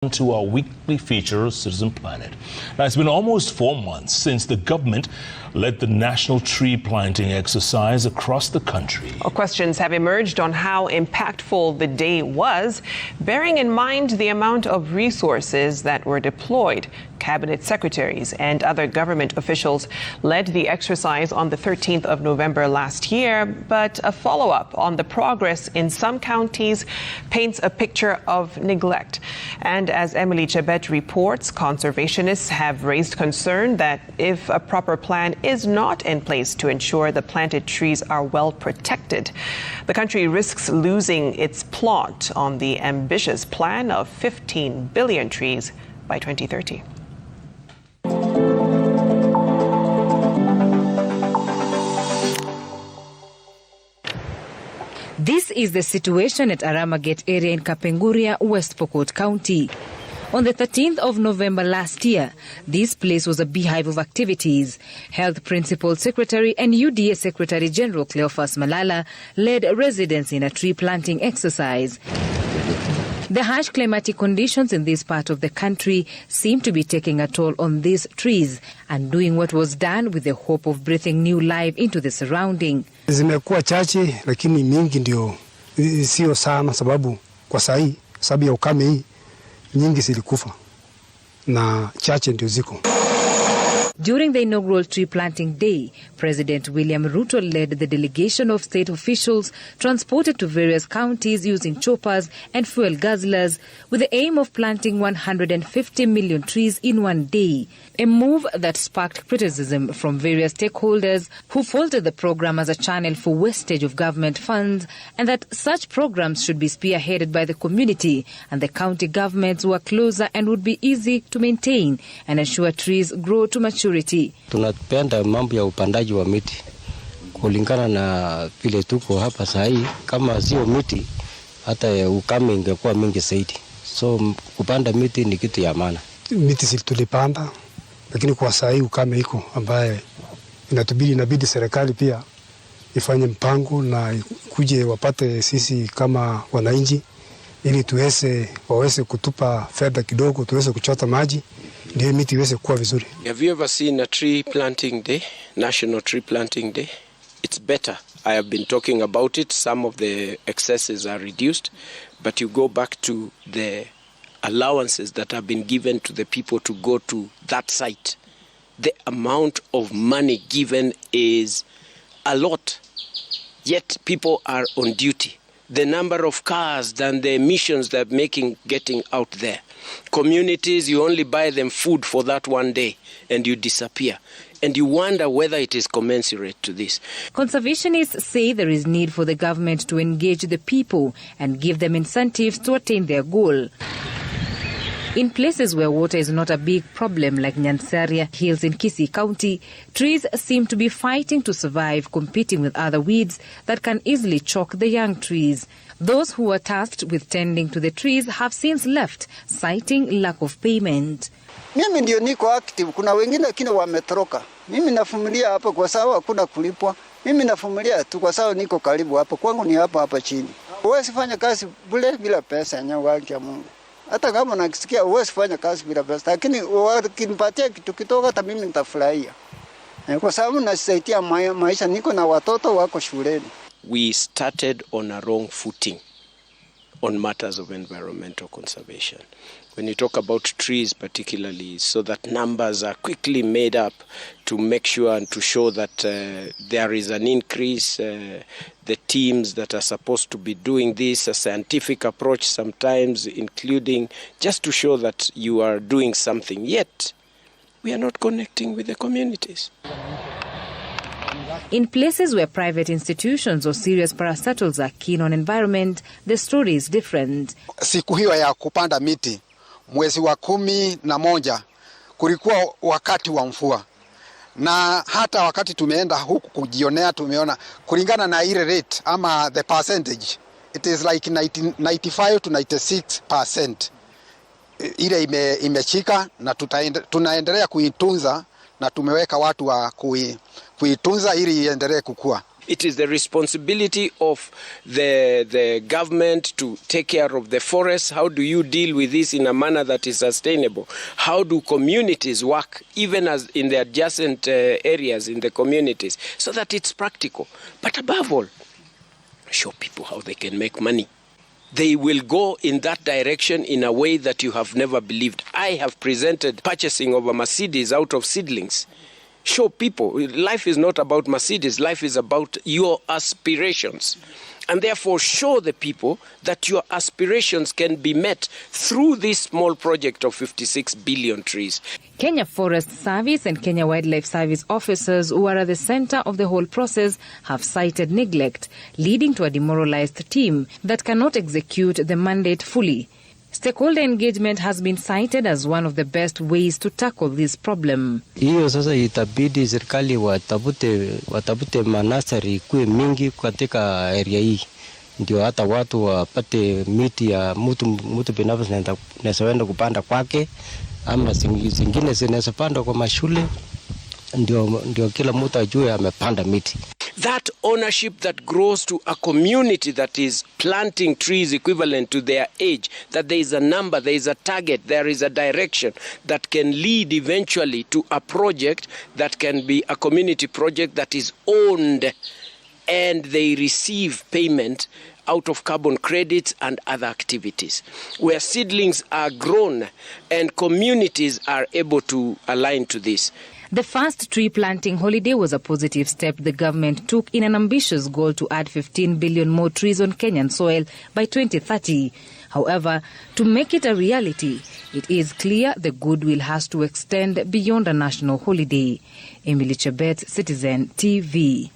To our weekly feature, Citizen Planet. Now, it's been almost 4 months since the government led the national tree planting exercise across the country. Well, questions have emerged on how impactful the day was, bearing in mind the amount of resources that were deployed. Cabinet secretaries and other government officials led the exercise on the 13th of November last year, but a follow-up on the progress in some counties paints a picture of neglect. And as Emily Chebet reports, conservationists have raised concern that if a proper plan is not in place to ensure the planted trees are well protected, the country risks losing its plot on the ambitious plan of 15 billion trees by 2030. This is the situation at Aramaget area in Kapenguria, West Pokot County. On the 13th of November last year, this place was a beehive of activities. Health Principal Secretary and UDA Secretary General Cleophas Malala led residents in a tree planting exercise. The harsh climatic conditions in this part of the country seem to be taking a toll on these trees and doing what was done with the hope of breathing new life into the surrounding. Zimekuwa chache lakini mingi ndio sio sana sababu kwa sababu ya ukame hii nyingi zilikufa na chache ndio ziko. During the inaugural tree planting day, President William Ruto led the delegation of state officials transported to various counties using choppers and fuel guzzlers with the aim of planting 150 million trees in one day, a move that sparked criticism from various stakeholders who faulted the program as a channel for wastage of government funds and that such programs should be spearheaded by the community and the county governments who are closer and would be easy to maintain and ensure trees grow to maturity. Tunapenda mambo ya upandaji wa miti kulingana na vile tuko hapa sahi. Kama sio miti hata ukame ingekuwa mingi zaidi, so kupanda miti ni kitu ya maana. Miti tulipanda lakini kwa sahi ukame iko ambaye inabidi serikali pia ifanye mpango na kuje wapate sisi kama wananchi ili waweze kutupa fedha kidogo tuweze kuchota maji ndio miti iweze kuwa vizuri. Have you ever seen a tree planting day, National Tree Planting Day? It's better. I have been talking about it. Some of the excesses are reduced, but you go back to the allowances that have been given to the people to go to that site. The amount of money given is a lot, yet people are on duty. The number of cars and the emissions they're getting out there. Communities, you only buy them food for that one day and you disappear. And you wonder whether it is commensurate to this. Conservationists say there is need for the government to engage the people and give them incentives to attain their goal. In places where water is not a big problem like Nyansaria Hills in Kisii County, trees seem to be fighting to survive, competing with other weeds that can easily choke the young trees. Those who were tasked with tending to the trees have since left, citing lack of payment. Mimi ndio niko active, kuna wengine lakini wametoroka. Mimi nafumilia hapa kwa sababu hakuna kulipwa. Mimi nafumilia tu kwa sababu niko karibu hapa. Kwangu ni hapa chini. Huwezi fanya kazi bure bila pesa yenyewe ya Mungu. Hata kama nakisikia huwezi fanya kazi bila pesa, lakini wakinipatia kitu kidogo hata mimi nitafurahia. Kwa sababu nasaidia maisha, niko na watoto wako shuleni. We started on a wrong footing on matters of environmental conservation. When you talk about trees particularly, so that numbers are quickly made up to make sure and to show that there is an increase. The teams that are supposed to be doing this, a scientific approach sometimes, including just to show that you are doing something, yet we are not connecting with the communities. In places where private institutions or serious parastatals are keen on environment, the story is different. Siku hiyo ya kupanda miti, mwezi wa 11, kulikuwa wakati wa mvua. Na hata wakati tumeenda huku kujionea, tumeona kulingana na ile rate ama the percentage, it is like 95 to 96%. Ile imechika na tunaendelea kuitunza na tumeweka watu wa kuitunza ili iendelee kukua. It is the responsibility of the government to take care of the forests. How do you deal with this in a manner that is sustainable? How do communities work, even as in the adjacent areas in the communities, so that it's practical? But above all, show people how they can make money. They will go in that direction in a way that you have never believed. I have presented purchasing of a Mercedes out of seedlings. Show people, life is not about Mercedes, life is about your aspirations. And therefore show the people that your aspirations can be met through this small project of 56 billion trees. Kenya Forest Service and Kenya Wildlife Service officers who are at the center of the whole process have cited neglect, leading to a demoralized team that cannot execute the mandate fully. Stakeholder engagement has been cited as one of the best ways to tackle this problem. Hiyo sasa itabidi serikali watafute manasari kuwe mingi katika area hii. Ndio hata watu wapate miti ya mtu binafsi anaenda kupanda kwake, ama zingine zinaweza pandwa kwa mashule, ndio kila mtu ajue amepanda miti. That ownership that grows to a community that is planting trees equivalent to their age, that there is a number, there is a target, there is a direction that can lead eventually to a project that can be a community project that is owned, and they receive payment out of carbon credits and other activities, where seedlings are grown and communities are able to align to this. The first tree planting holiday was a positive step the government took in an ambitious goal to add 15 billion more trees on Kenyan soil by 2030. However, to make it a reality, it is clear the goodwill has to extend beyond a national holiday. Emily Chebet, Citizen TV.